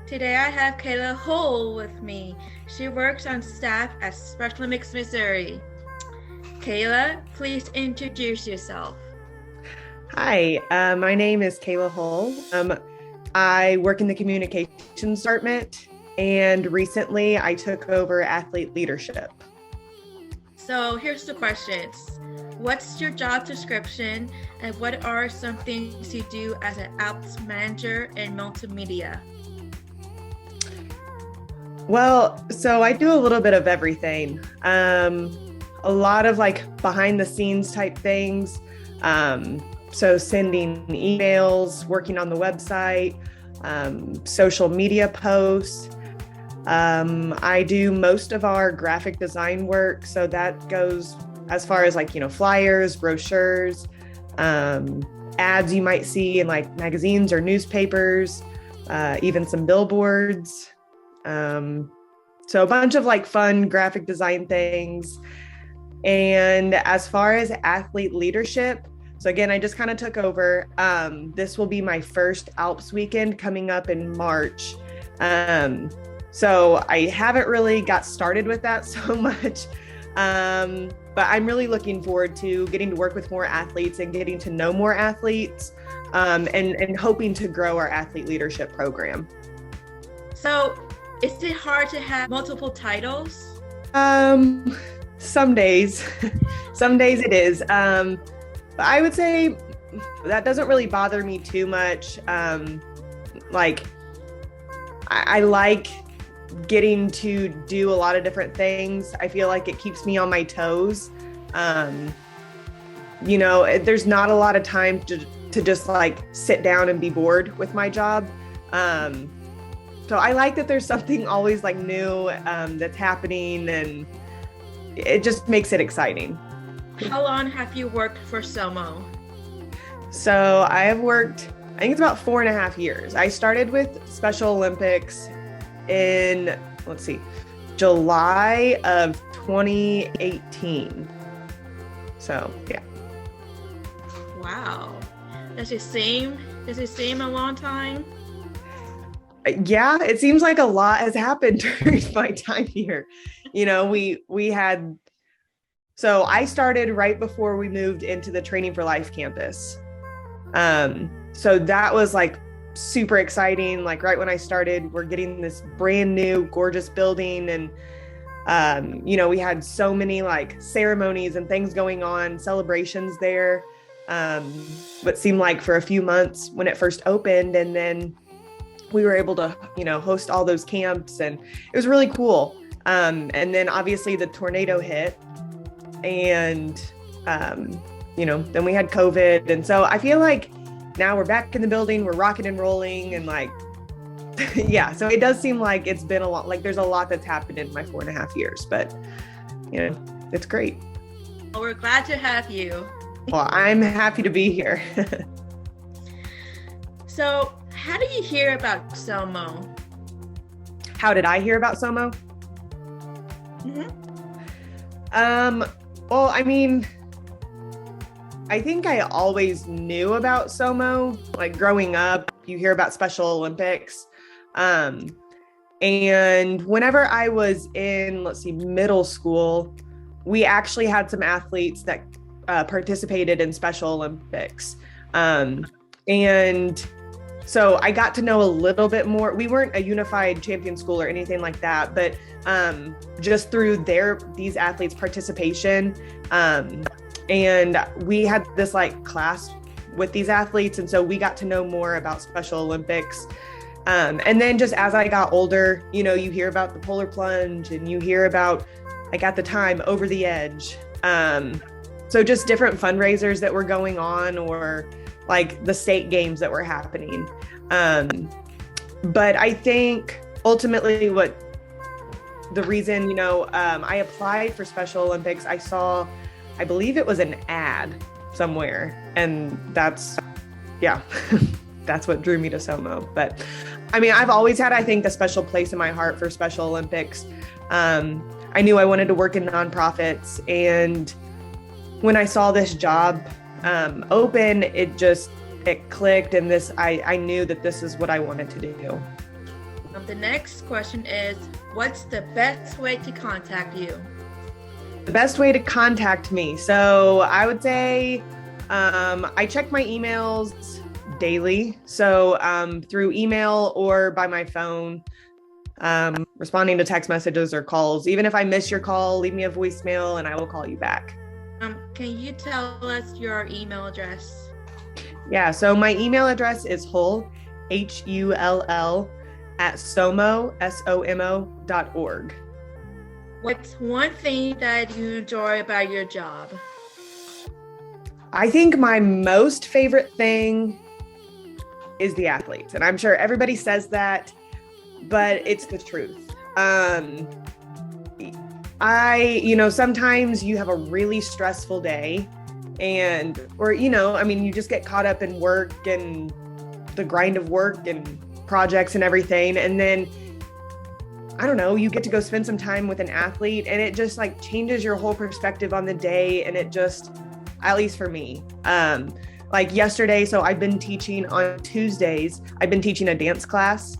Today I have Kayla Hull with me. She works on staff at Special Olympics Missouri. Kayla, please introduce yourself. Hi, my name is Kayla Hull. I work in the communications department, and recently I took over athlete leadership. So here's the questions. What's your job description and what are some things you do as an ops manager in multimedia? Well, so I do a little bit of everything. A lot of like behind the scenes type things. So sending emails, working on the website, social media posts. I do most of our graphic design work. So that goes as far as like, flyers, brochures, ads you might see in like magazines or newspapers, even some billboards. So a bunch of like fun graphic design things. And as far as athlete leadership, so again, I just kind of took over. This will be my first Alps weekend coming up in March. So I haven't really got started with that so much. But I'm really looking forward to getting to work with more athletes and getting to know more athletes, and hoping to grow our athlete leadership program. So is it hard to have multiple titles? Some days, some days it is. But I would say that doesn't really bother me too much. Like I like getting to do a lot of different things. I feel like it keeps me on my toes. There's not a lot of time to just like sit down and be bored with my job. So I like that there's something always like new that's happening, and it just makes it exciting. How long have you worked for SOMO? So I have worked, I think it's about 4.5 years. I started with Special Olympics in, July of 2018. So yeah. Wow. Does it seem a long time? Yeah, it seems like a lot has happened during my time here. We had, so I started right before we moved into the Training for Life campus. So that was like super exciting. Like right when I started, we're getting this brand new, gorgeous building. And, we had so many like ceremonies and things going on, celebrations there. What seemed like for a few months when it first opened. And then we were able to, host all those camps, and it was really cool. And then obviously the tornado hit, and, then we had COVID. And so I feel like now we're back in the building, we're rocking and rolling, and like, yeah, so it does seem like it's been a lot, like there's a lot that's happened in my 4.5 years, but it's great. Well, we're glad to have you. Well, I'm happy to be here. So how did you hear about SOMO? How did I hear about SOMO? Well, I think I always knew about SOMO. Like growing up, you hear about Special Olympics. And whenever I was in, middle school, we actually had some athletes that participated in Special Olympics. And so I got to know a little bit more. We weren't a unified champion school or anything like that, but just through these athletes' participation, and we had this like class with these athletes, and so we got to know more about Special Olympics. And then just as I got older, you hear about the polar plunge, and you hear about, like at the time, Over the Edge. So just different fundraisers that were going on, or like the state games that were happening. But I think ultimately the reason, I applied for Special Olympics, I believe it was an ad somewhere. And that's what drew me to SOMO. But I've always had, I think, a special place in my heart for Special Olympics. I knew I wanted to work in nonprofits, and when I saw this job open, it clicked, and I knew that this is what I wanted to do. The next question is, what's the best way to contact you? The best way to contact me. So I would say I check my emails daily. So through email or by my phone, responding to text messages or calls. Even if I miss your call, leave me a voicemail and I will call you back. Can you tell us your email address? Yeah, so my email address is Hull, HULL, at SOMO, SOMO.org. What's one thing that you enjoy about your job? I think my most favorite thing is the athletes. And I'm sure everybody says that, but it's the truth. Sometimes you have a really stressful day you just get caught up in work and the grind of work and projects and everything. And then, I don't know, you get to go spend some time with an athlete and it just like changes your whole perspective on the day. And it just, at least for me, like yesterday, so I've been teaching on Tuesdays, I've been teaching a dance class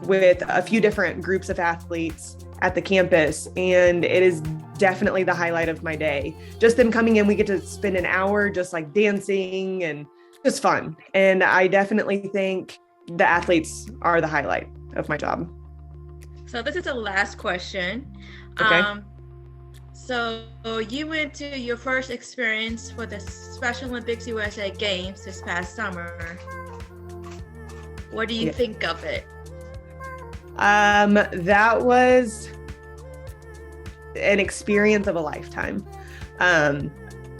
with a few different groups of athletes at the campus. And it is definitely the highlight of my day. Just them coming in, we get to spend an hour just like dancing and just fun. And I definitely think the athletes are the highlight of my job. So this is the last question. Okay. So you went to your first experience for the Special Olympics USA Games this past summer. What do you think of it? That was an experience of a lifetime.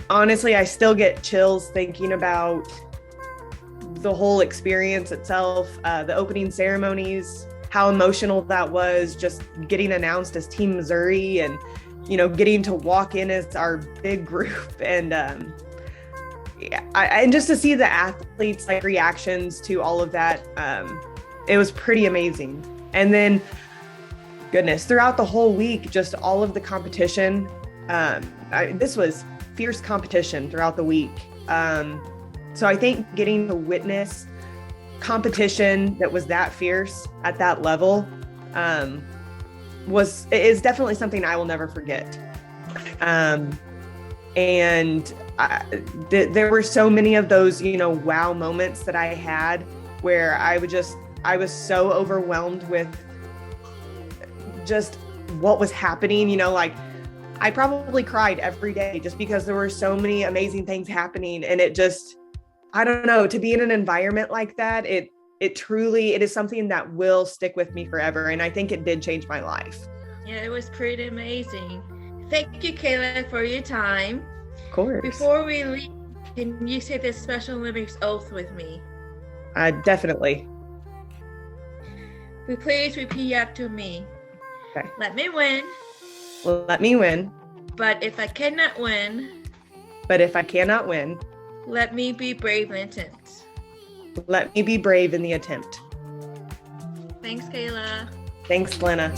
Honestly, I still get chills thinking about the whole experience itself, the opening ceremonies, how emotional that was, just getting announced as Team Missouri and, getting to walk in as our big group. And and just to see the athletes' like reactions to all of that, it was pretty amazing. And then, goodness, throughout the whole week, just all of the competition. This was fierce competition throughout the week. So I think getting to witness competition that was that fierce at that level is definitely something I will never forget. There were so many of those, wow moments that I had where I was so overwhelmed with just what was happening, like I probably cried every day just because there were so many amazing things happening. And it just, I don't know, to be in an environment like that, it is something that will stick with me forever. And I think it did change my life. Yeah, it was pretty amazing. Thank you, Kayla, for your time. Of course. Before we leave, can you say the Special Olympics oath with me? Definitely. Please repeat after me. Okay. Let me win. Let me win. But if I cannot win. Let me be brave in the attempt. Let me be brave in the attempt. Thanks, Kayla. Thanks, Lena.